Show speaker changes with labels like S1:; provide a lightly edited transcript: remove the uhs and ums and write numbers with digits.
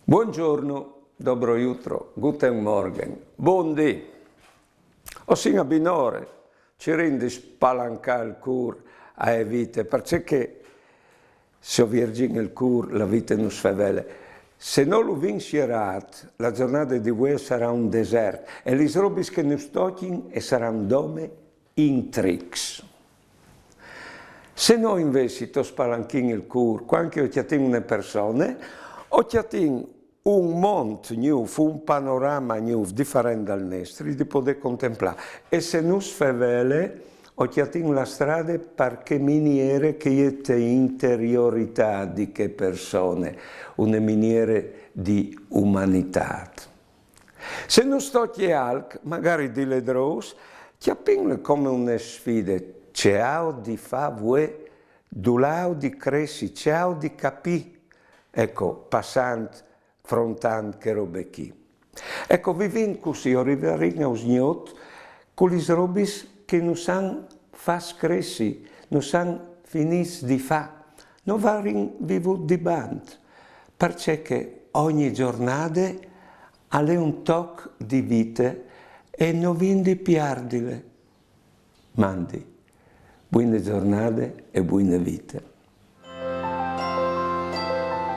S1: Buongiorno, dobro jutro, guten Morgen, buondì. Ossia binore, ci rende spalancare il cur a vite, perché se virgin il cur la vita non sfavele. Se non lo vincerat, la giornata di voi sarà un deserto e le robis che ne stocchino e saranno dome in tricks. Se noi invece to spalanchin il cur, quando io ti una persone, o ti un mondo nuovo, un panorama nuovo, differente dal nostro, di poter contemplare. E se non sfavele, o ti la strada perché miniere che è interiorità di che persone, una miniere di umanità. Se non sto alc, magari di le dros, ti appingono come una sfida. Ciao di fa voi, dulao di cresci, ciao di capì. Ecco, passant, frontant che robe chi. Ecco, vivin così, arriverin a usgnot, con le robis che non sanno far cresci, non sanno finis di fa, non varin vivo di band, perché ogni giornata ha un tocco di vita e non vindi piardile. Mandi. Buone giornate e buone vite.